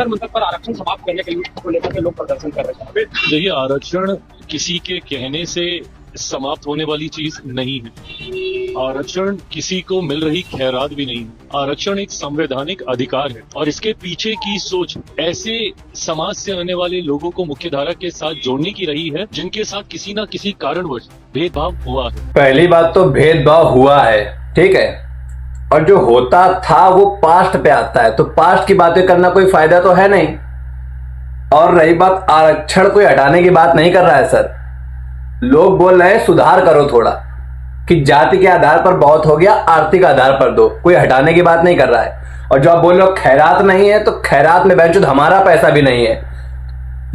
मंत्र पर आरक्षण समाप्त करने के लिए को लेकर के लोग प्रदर्शन कर रहे हैं। देखिए, आरक्षण किसी के कहने से समाप्त होने वाली चीज नहीं है। आरक्षण किसी को मिल रही खैरात भी नहीं है। आरक्षण एक संवैधानिक अधिकार है और इसके पीछे की सोच ऐसे समाज से आने वाले लोगों को मुख्यधारा के साथ जोड़ने की रही है जिनके साथ किसी न किसी कारणवश भेदभाव हुआ है। पहली बात तो भेदभाव हुआ है, ठीक है, और जो होता था वो पास्ट पे आता है, तो पास्ट की बातें करना कोई फायदा तो है नहीं। और रही बात आरक्षण कोई हटाने की बात नहीं कर रहा है सर, लोग बोल रहे हैं सुधार करो थोड़ा, कि जाति के आधार पर बहुत हो गया, आर्थिक आधार पर दो, कोई हटाने की बात नहीं कर रहा है। और जो आप बोल रहे हो खैरात नहीं है, तो खैरात में बेंचुद हमारा पैसा भी नहीं है।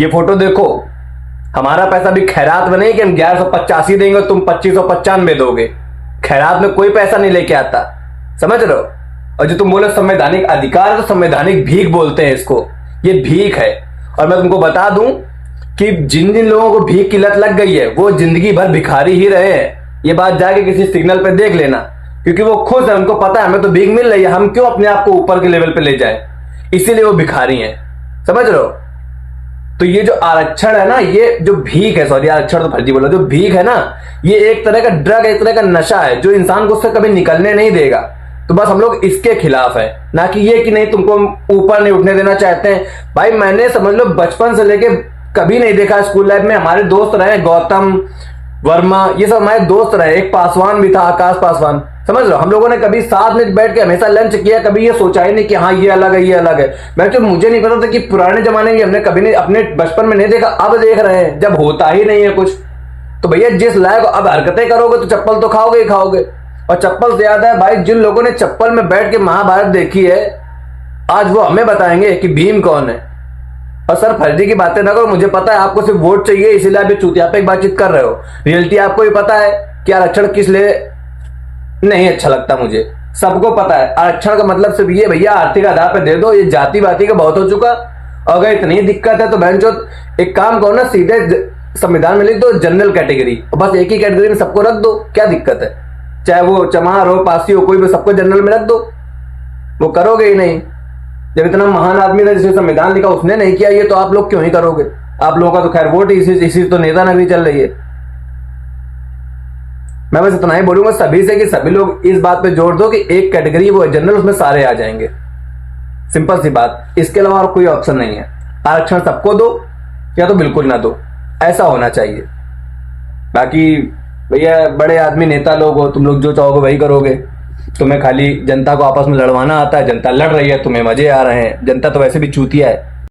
ये फोटो देखो, हमारा पैसा भी खैरात में नहीं कि हम 1185 देंगे तुम 2595 दोगे। खैरात में कोई पैसा नहीं लेके आता, समझ रहे हो। और जो तुम बोले संवैधानिक अधिकार, तो संवैधानिक भीख बोलते हैं इसको, ये भीख है। और मैं तुमको बता दूं कि जिन जिन लोगों को भीख की लत लग गई है वो जिंदगी भर भिखारी ही रहे हैं। ये बात जाके किसी सिग्नल पे देख लेना, क्योंकि वो खुश है, उनको पता है हमें तो भीख मिल रही है, हम क्यों अपने आप को ऊपर के लेवल पे ले जाए, इसीलिए वो भिखारी हैं, समझ रहे हो। तो ये जो आरक्षण है ना, ये जो भीख है, सॉरी आरक्षण तो फर्जी बोला, जो भीख है ना, ये एक तरह का ड्रग, एक तरह का नशा है जो इंसान को उससे कभी निकलने नहीं देगा। तो बस हम लोग इसके खिलाफ है, ना कि ये कि नहीं तुमको ऊपर नहीं उठने देना चाहते हैं। भाई मैंने समझ लो बचपन से लेके कभी नहीं देखा, स्कूल लाइफ में हमारे दोस्त रहे गौतम वर्मा, ये सब हमारे दोस्त रहे, एक पासवान भी था आकाश पासवान, समझ लो। हम लोगों ने कभी साथ में बैठ के हमेशा लंच किया, कभी ये सोचा ही नहीं कि हाँ ये अलग है ये अलग है। मैं तो मुझे नहीं पता था कि पुराने जमाने में हमने कभी नहीं, अपने बचपन में नहीं देखा, अब देख रहे हैं जब होता ही नहीं है कुछ। तो भैया जिस लायक अब हरकतें करोगे तो चप्पल तो खाओगे ही खाओगे। और चप्पल से याद है भाई, जिन लोगों ने चप्पल में बैठ के महाभारत देखी है, आज वो हमें बताएंगे कि भीम कौन है। और सर फर्जी की बातें ना करो, मुझे पता है आपको सिर्फ वोट चाहिए, इसीलिए आप चूतिया पे बातचीत कर रहे हो। रियलिटी आपको भी पता है कि आरक्षण किस लिए नहीं अच्छा लगता, मुझे सबको पता है। आरक्षण का मतलब सिर्फ ये भैया आर्थिक आधार पर दे दो, ये जाति बाती का बहुत हो चुका। अगर इतनी दिक्कत है तो बहनचोद एक काम करो ना, सीधे संविधान में लिख दो जनरल कैटेगरी, बस एक ही कैटेगरी में सबको रख दो, क्या दिक्कत है। चाहे वो चमार हो, पासी हो, कोई भी, सबको जनरल में रख दो। वो करोगे ही नहीं। जब इतना महान आदमी था जिसने संविधान लिखा उसने नहीं किया ये, तो आप लोग क्यों ही करोगे। आप लोगों का तो खैर वोट इसी तो नेता नगरी चल रही है। मैं बस इतना ही बोलूंगा सभी से कि सभी लोग इस बात पे जोर दो कि एक कैटेगरी वो है जनरल, उसमें सारे आ जाएंगे, सिंपल सी बात। इसके अलावा और कोई ऑप्शन नहीं है। आरक्षण सबको दो या तो बिल्कुल ना दो, ऐसा होना चाहिए। बाकी भैया बड़े आदमी नेता लोग हो, तुम लोग जो चाहोगे वही करोगे। तुम्हें खाली जनता को आपस में लड़वाना आता है, जनता लड़ रही है, तुम्हें मजे आ रहे हैं। जनता तो वैसे भी चूतिया है।